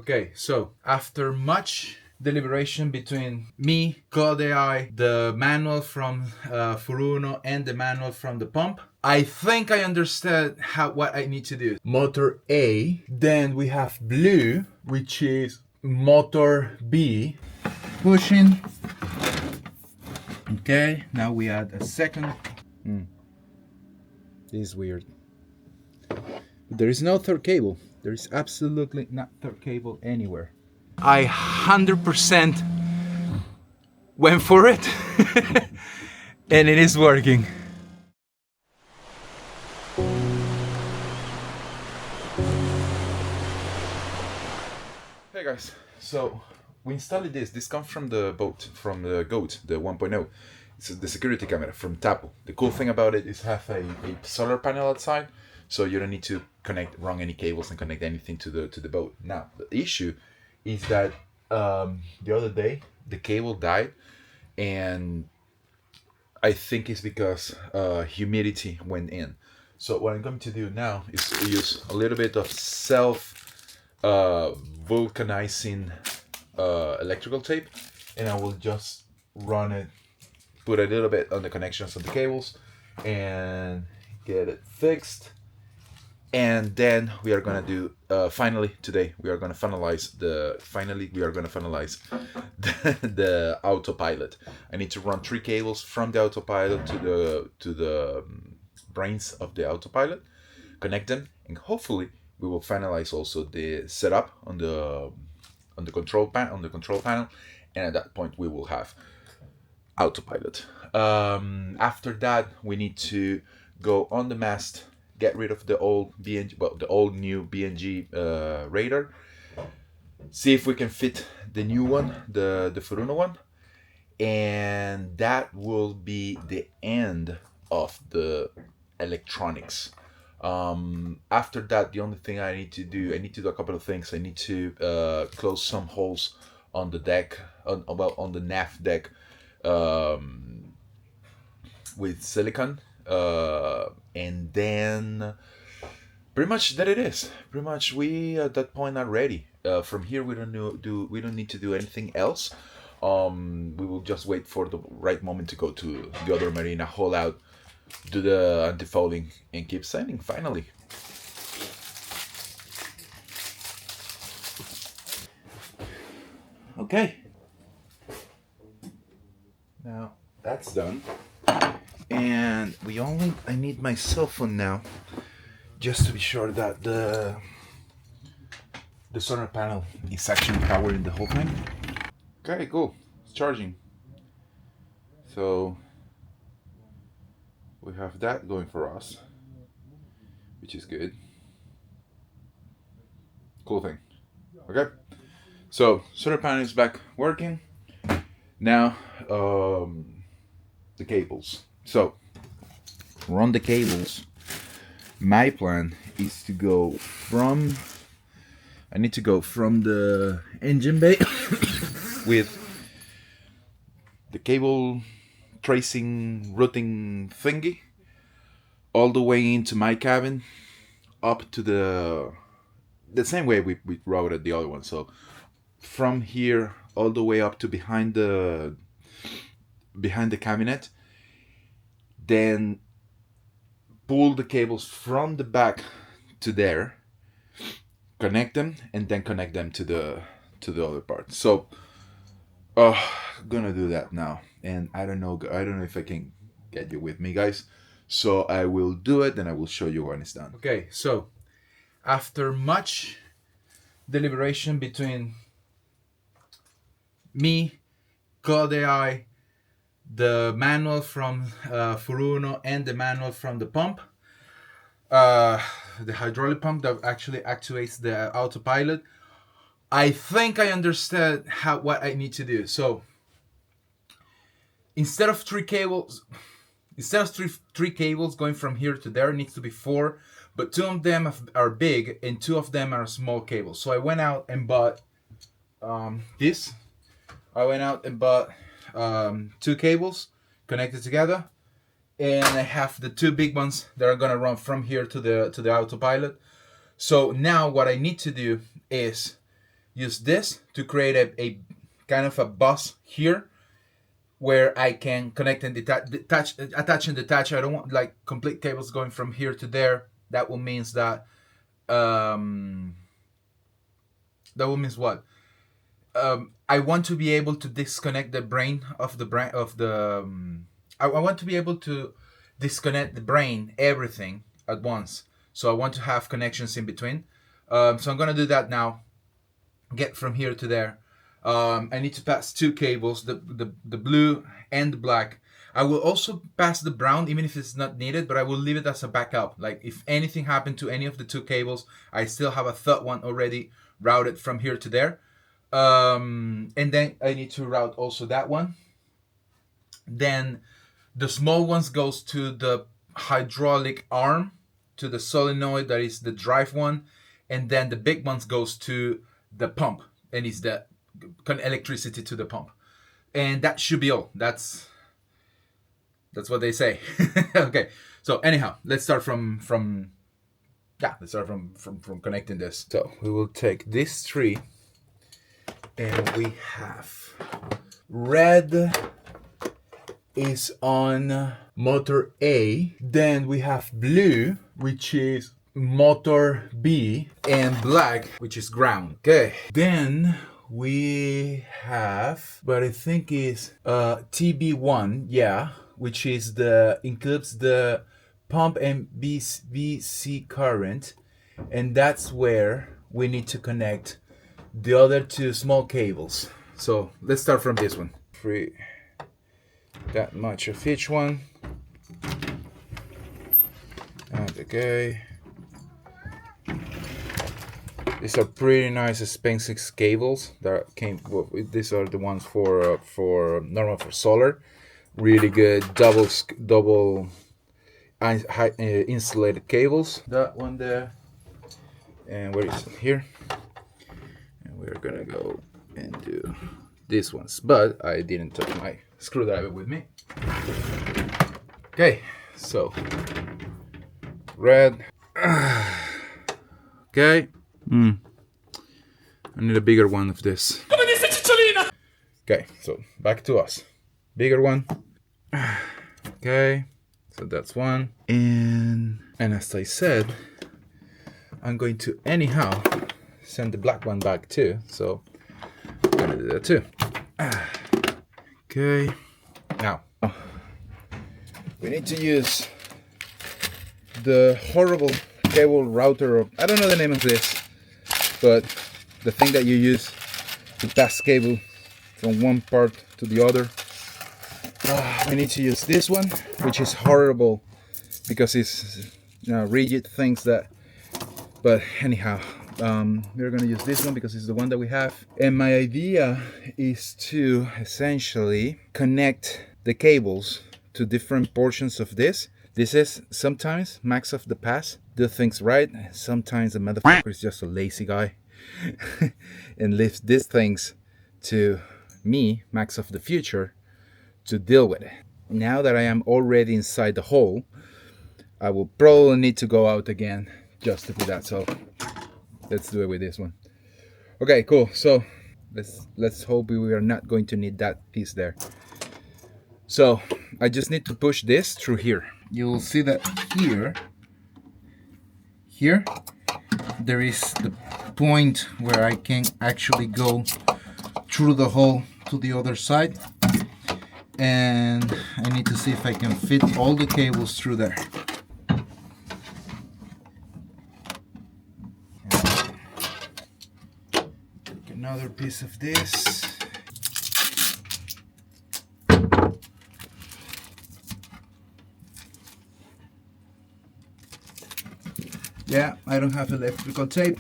Okay, so after much deliberation between me, code AI, the manual from Furuno, and the manual from the pump, I think I understand what I need to do. Motor A, then we have blue, which is motor B, pushing. Okay, now we add a second. This is weird. There is no third cable. There is absolutely not third cable anywhere. I 100% went for it and it is working. Hey guys, so we installed this. This comes from the boat, from the GOAT, the 1.0. It's the security camera from TAPO. The cool thing about it is have a solar panel outside, so you don't need to run any cables and connect anything to the boat. Now the issue is that the other day the cable died, and I think it's because humidity went in. So what I'm going to do now is use a little bit of vulcanizing electrical tape, and I will just run it, put a little bit on the connections of the cables and get it fixed. And then we are gonna do finally today we are gonna finalize the autopilot. I need to run 3 cables from the autopilot to the brains of the autopilot, connect them, and hopefully we will finalize also the setup on the control panel, and at that point we will have autopilot. After that we need to go on the mast, get rid of the old new BNG radar, see if we can fit the new one, the Furuno one, and that will be the end of the electronics. After that, the only thing I need to do a couple of things. I need to close some holes on the deck, on the nav deck, with silicone, and then pretty much that it is. Pretty much we at that point are ready. From here we don't need to do anything else. We will just wait for the right moment to go to the other marina, haul out, do the anti-fouling, and keep sailing finally. Okay, now that's done, and I need my cell phone now, just to be sure that the solar panel is actually powering the whole thing. Okay, cool, it's charging. So we have that going for us, which is good. Cool thing. Okay, so solar panel is back working. Now the cables. So run the cables. My plan is to go from the engine bay with the cable tracing routing thingy all the way into my cabin, up to the same way we routed the other one. So from here all the way up to behind the cabinet, then pull the cables from the back to there, connect them, and then connect them to the other part. So gonna do that now, and I don't know if I can get you with me, guys, so I will do it and I will show you when it's done. Okay, so after much deliberation between me, code AI, the manual from Furuno, and the manual from the pump, the hydraulic pump that actually actuates the autopilot, I think I understand what I need to do. So instead of three cables going from here to there, it needs to be 4, but 2 of them are big and 2 of them are small cables. So I went out and bought this. I went out and bought 2 cables connected together, and I have the 2 big ones that are gonna run from here to the autopilot. So now what I need to do is use this to create a kind of a bus here where I can connect and attach and detach. I don't want like complete cables going from here to there. That will means that what? I want to be able to disconnect the brain of the brain of the. I want to be able to disconnect the brain, everything at once. So I want to have connections in between. So I'm gonna do that now. Get from here to there. I need to pass two cables, the blue and the black. I will also pass the brown even if it's not needed, but I will leave it as a backup. Like if anything happened to any of the two cables, I still have a third one already routed from here to there. And then I need to route also that one. Then the small ones goes to the hydraulic arm, to the solenoid, that is the drive one, and then the big ones goes to the pump, and it's the electricity to the pump. And that should be all. That's what they say. Okay, so anyhow, let's start from connecting this. So we will take this tree, and we have red is on motor A, then we have blue, which is motor B, and black, which is ground. Okay, then we have what I think is TB1, yeah, which is includes the pump and BC current, and that's where we need to connect the other two small cables. So let's start from this one. Free that much of each one. And okay. These are pretty nice expensive cables that came. Well, these are the ones for normal for solar. Really good double insulated cables. That one there. And where is it? Here. And we're gonna go and do these ones, but I didn't touch my screwdriver with me. Okay, so red. Okay. I need a bigger one of this. Okay, so back to us. Bigger one. Okay, so that's one. And as I said, I'm going to anyhow send the black one back too. So I'm gonna do that too. Okay, now we need to use the horrible cable router. I don't know the name of this, but the thing that you use to pass cable from one part to the other. We need to use this one, which is horrible because it's rigid things that. But anyhow, we're gonna use this one because it's the one that we have. And my idea is to essentially connect the cables to different portions of this. This is sometimes Max of the past do things right. Sometimes the motherfucker is just a lazy guy and leaves these things to me, Max of the future, to deal with it. Now that I am already inside the hole, I will probably need to go out again just to do that. So let's do it with this one. Okay, cool. So let's hope we are not going to need that piece there. So I just need to push this through here. You'll see that here there is the point where I can actually go through the hole to the other side, and I need to see if I can fit all the cables through there. Take another piece of this. Yeah, I don't have electrical tape,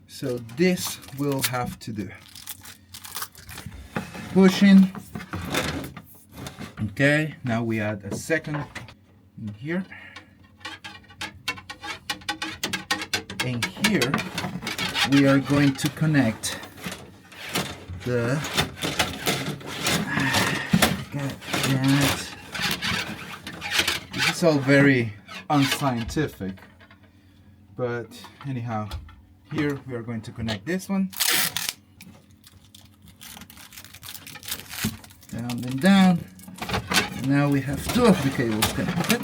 so this will have to do. Pushing. Okay, now we add a second in here. And here we are going to connect the this is all very unscientific, but anyhow, here we are going to connect this one. Down and down. Now we have two of the cables connected.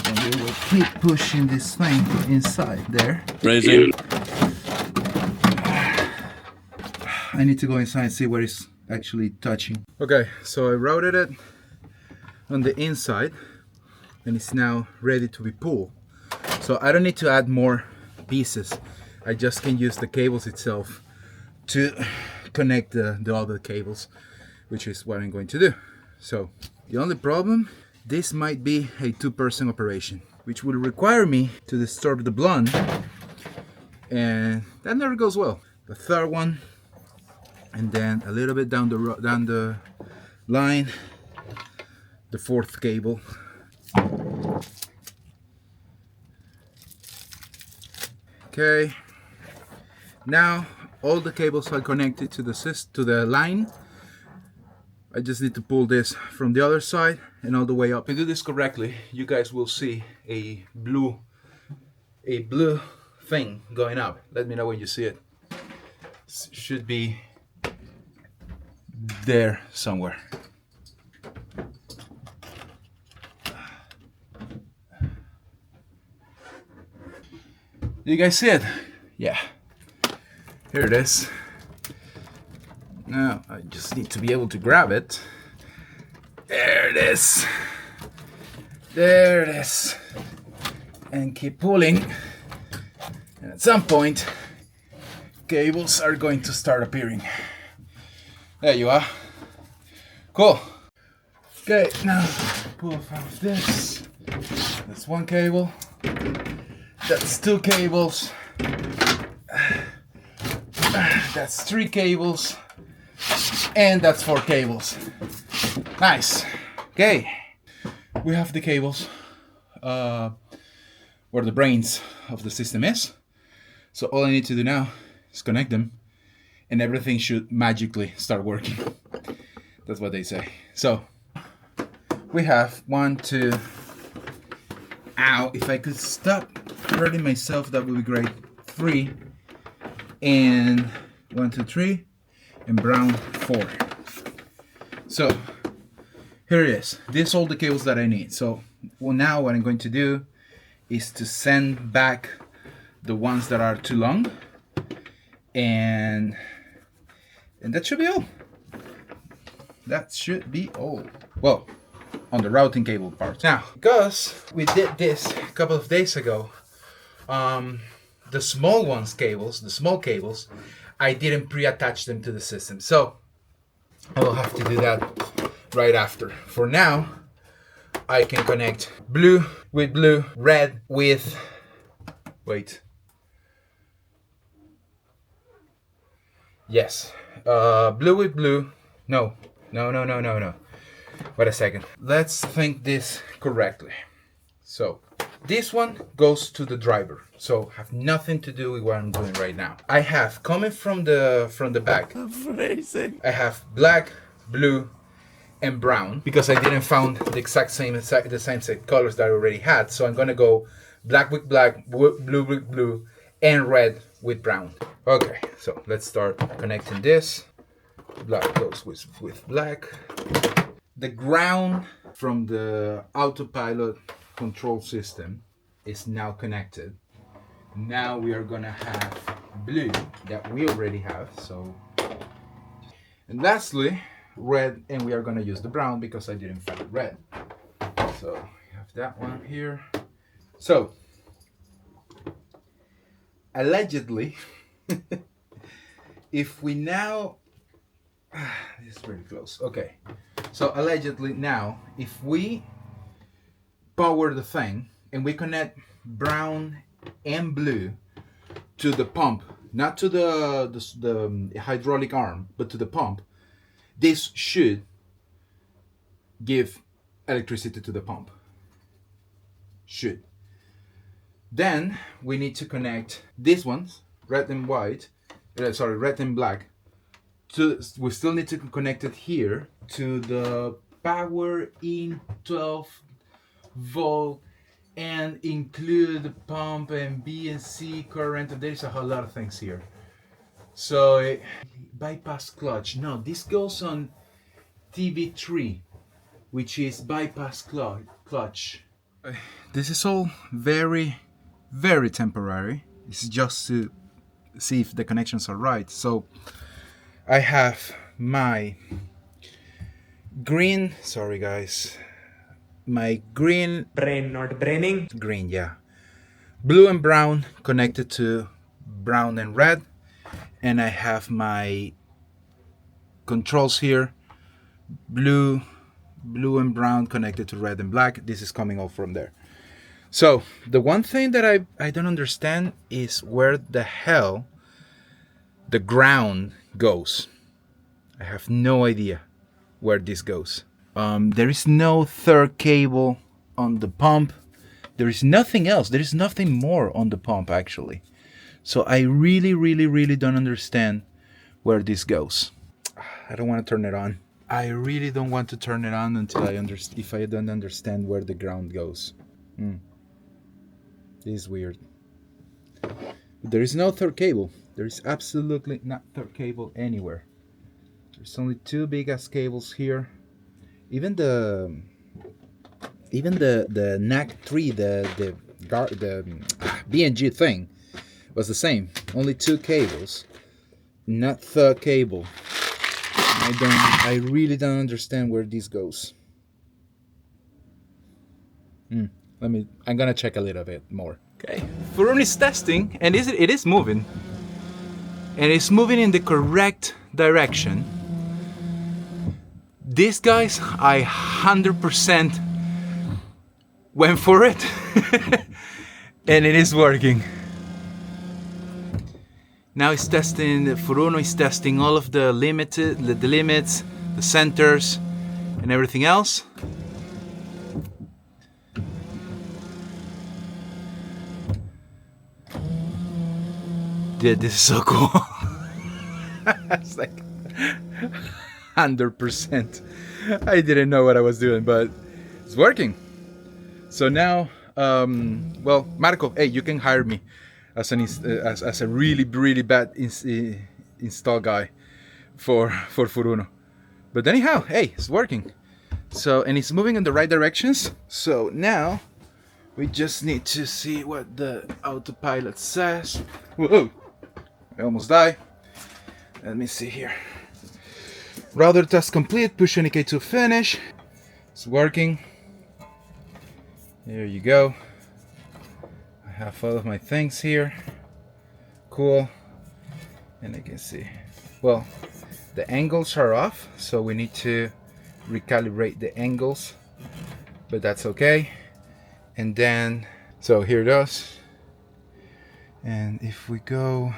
And we will keep pushing this thing inside there. Raising. I need to go inside and see where it's actually touching. Okay, so I routed it on the inside and it's now ready to be pulled. So I don't need to add more pieces. I just can use the cables itself to connect the other cables, which is what I'm going to do. So the only problem, this might be a two-person operation, which will require me to disturb the blunt, and that never goes well. The third one, and then a little bit down the line, the fourth cable. Okay, now all the cables are connected to the line. I just need to pull this from the other side and all the way up. If I do this correctly, you guys will see a blue thing going up. Let me know when you see it. It should be there somewhere. Do you guys see it? Yeah. Here it is. Now I just need to be able to grab it. There it is. There it is. And keep pulling. And at some point, cables are going to start appearing. There you are. Cool. Okay, now pull off this. That's one cable. That's two cables. That's three cables. And that's four cables. Nice. Okay. We have the cables where the brains of the system is. So all I need to do now is connect them and everything should magically start working. That's what they say. So we have 1, 2. Ow, if I could stop hurting myself, that would be great. 3 and 1, 2, 3 and brown 4. So here it is. These are all the cables that I need. So now what I'm going to do is to send back the ones that are too long, and that should be all. That should be all. Well, on the routing cable part. Now, because we did this a couple of days ago, the small cables, I didn't pre-attach them to the system. So I will have to do that right after. For now, I can connect blue with blue, red with, wait. Yes, blue with blue. No. Wait a second. Let's think this correctly. So this one goes to the driver. So have nothing to do with what I'm doing right now. I have coming from the back. Amazing. I have black, blue, and brown because I didn't found the same colors that I already had. So I'm gonna go black with black, blue with blue, and red with brown. Okay, so let's start connecting this. Black goes with black. The ground from the autopilot control system is now connected. Now we are gonna have blue that we already have. So, and lastly, red, and we are gonna use the brown because I didn't find red. So we have that one here. So allegedly, if we now, this is pretty close. Okay, so allegedly now, if we power the thing and we connect brown and blue to the pump, not to the hydraulic arm, but to the pump, this should give electricity to the pump. Should. Then we need to connect these ones, red and white, red and black. We still need to connect it here to the power in 12 volt and include pump and B and C current. There's a whole lot of things here. So bypass clutch. No, this goes on TV3, which is bypass clutch. This is all very, very temporary. It's just to see if the connections are right. So I have my green, sorry guys, my green, green, yeah, blue and brown connected to brown and red, and I have my controls here, blue and brown connected to red and black. This is coming off from there. So the one thing that I don't understand is where the hell the ground goes. I have no idea where this goes. There is no third cable on the pump. There is nothing else. There is nothing more on the pump actually. So I really don't understand where this goes. I don't want to turn it on. I really don't want to turn it on until if I don't understand where the ground goes. This is weird. There is no third cable. There is absolutely not third cable anywhere. There's only two big ass cables here. Even the NAC 3, the B&G thing was the same. Only two cables, not third cable. I really don't understand where this goes. I'm gonna check a little bit more. Okay, Furuno is testing, and it is moving, and it's moving in the correct direction. These guys, I 100% went for it, and it is working. Now it's testing. Furuno is testing all of the limits, the centers, and everything else. Yeah, this is so cool. It's like 100%. I didn't know what I was doing, but it's working. So now, well, Marco, hey, you can hire me as a really bad install guy for Furuno. But anyhow, hey, it's working. So, and it's moving in the right directions. So now we just need to see what the autopilot says. Whoa, I almost died. Let me see here. Rudder test complete. Push NK to finish. It's working. There you go. I have all of my things here. Cool. And I can see. Well, the angles are off, so we need to recalibrate the angles, but that's okay. And then, so here it is. And if we go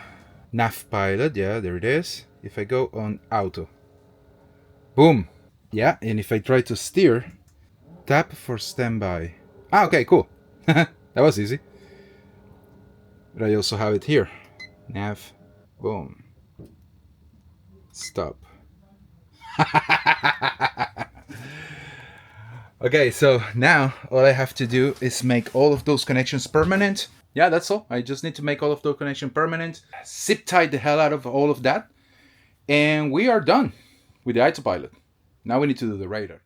nav pilot, yeah, there it is. If I go on auto, boom, yeah. And if I try to steer, tap for standby. Ah, okay, cool. That was easy. But I also have it here. Nav, boom, stop. Okay, so now all I have to do is make all of those connections permanent. Yeah, that's all. I just need to make all of those connections permanent, zip tie the hell out of all of that, and we are done with the autopilot. Now we need to do the radar.